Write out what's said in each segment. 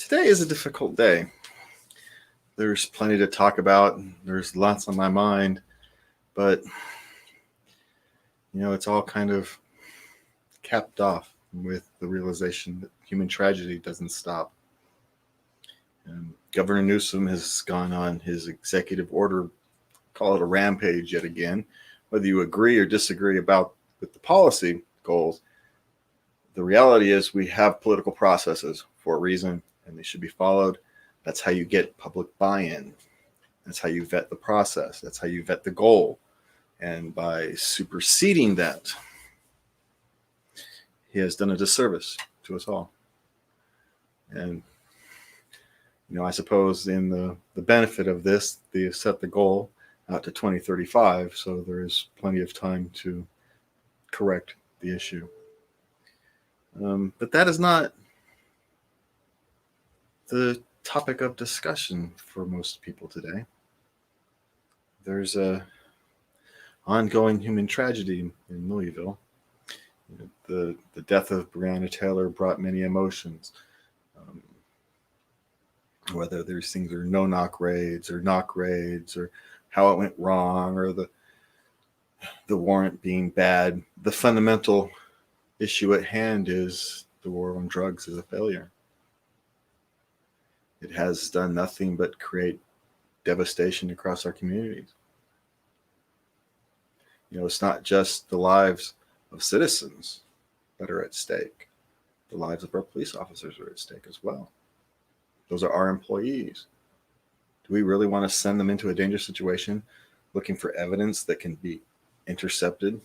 Today is a difficult day. There's plenty to talk about. There's lots on my mind, but it's all kind of capped off with the realization that human tragedy doesn't stop. And Governor Newsom has gone on his executive order, call it a rampage yet again. Whether you agree or disagree with the policy goals, the reality is we have political processes for a reason, and they should be followed. That's how you get public buy-in. That's how you vet the process. That's how you vet the goal. And by superseding that, he has done a disservice to us all. And, I suppose in the benefit of this, they set the goal out to 2035, so there is plenty of time to correct the issue. But that is not the topic of discussion for most people today. There's a ongoing human tragedy in Louisville. The death of Breonna Taylor brought many emotions. Whether these things are no-knock raids or knock raids or how it went wrong or the warrant being bad, the fundamental issue at hand is the war on drugs is a failure. It has done nothing but create devastation across our communities. It's not just the lives of citizens that are at stake. The lives of our police officers are at stake as well. Those are our employees. Do we really want to send them into a dangerous situation looking for evidence that can be intercepted?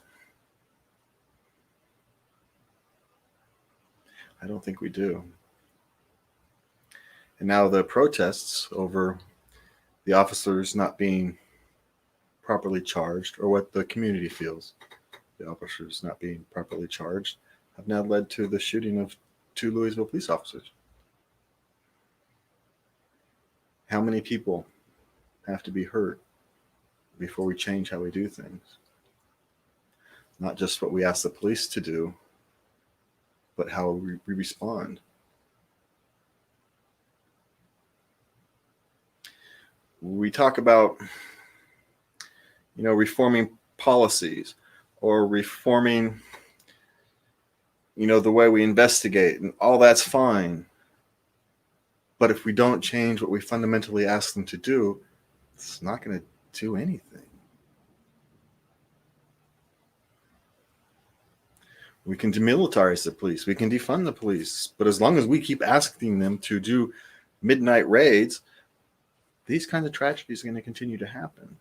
I don't think we do. And now the protests over the officers not being properly charged, or what the community feels the officers not being properly charged, have now led to the shooting of 2 Louisville police officers. How many people have to be hurt before we change how we do things? Not just what we ask the police to do, but how we respond. We talk about, reforming policies or reforming, the way we investigate, and all that's fine. But if we don't change what we fundamentally ask them to do, it's not going to do anything. We can demilitarize the police. We can defund the police. But as long as we keep asking them to do midnight raids, these kinds of tragedies are going to continue to happen.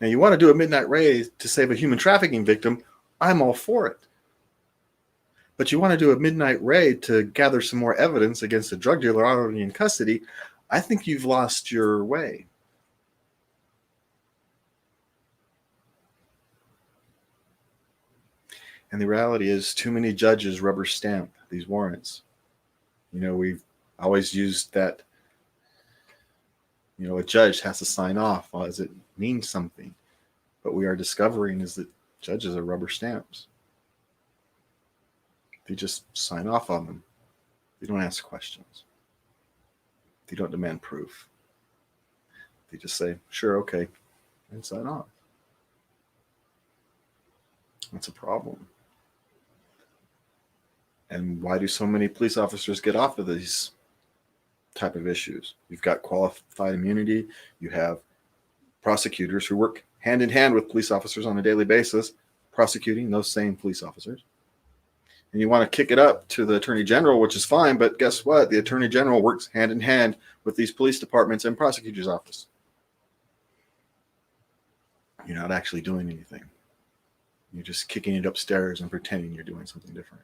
Now, you want to do a midnight raid to save a human trafficking victim, I'm all for it. But you want to do a midnight raid to gather some more evidence against a drug dealer already in custody, I think you've lost your way. And the reality is too many judges rubber stamp these warrants. We've always used that, a judge has to sign off as it means something. But we are discovering is that judges are rubber stamps. They just sign off on them. They don't ask questions. They don't demand proof. They just say, sure, okay, and sign off. That's a problem. And why do so many police officers get off of these type of issues? You've got qualified immunity. You have prosecutors who work hand in hand with police officers on a daily basis, prosecuting those same police officers. And you want to kick it up to the Attorney General, which is fine, but guess what? The Attorney General works hand in hand with these police departments and prosecutor's office. You're not actually doing anything. You're just kicking it upstairs and pretending you're doing something different.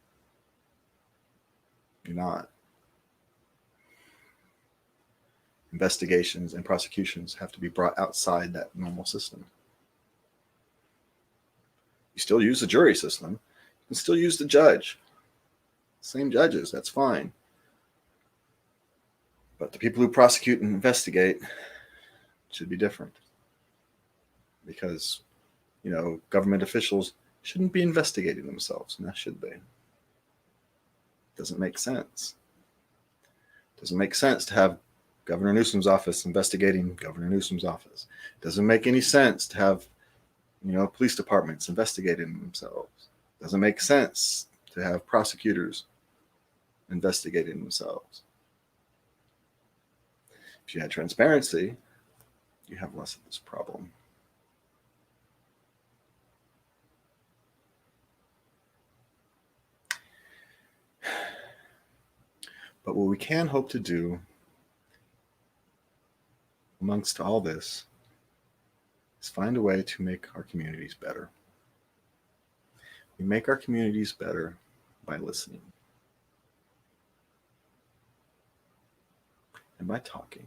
You're not. Investigations and prosecutions have to be brought outside that normal system. You still use the jury system. You can still use the judge. Same judges, that's fine. But the people who prosecute and investigate should be different. Because, government officials shouldn't be investigating themselves, now should they? Doesn't make sense. Doesn't make sense to have Governor Newsom's office investigating Governor Newsom's office. Doesn't make any sense to have, police departments investigating themselves. Doesn't make sense to have prosecutors investigating themselves. If you had transparency, you have less of this problem. But what we can hope to do amongst all this is find a way to make our communities better. We make our communities better by listening and by talking.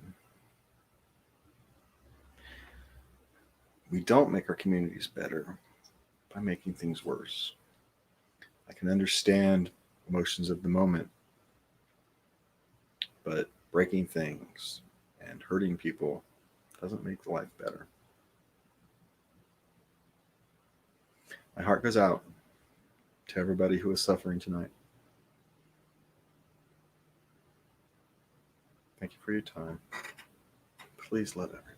We don't make our communities better by making things worse. I can understand emotions of the moment, but breaking things and hurting people doesn't make life better. My heart goes out to everybody who is suffering tonight. Thank you for your time. Please love everyone.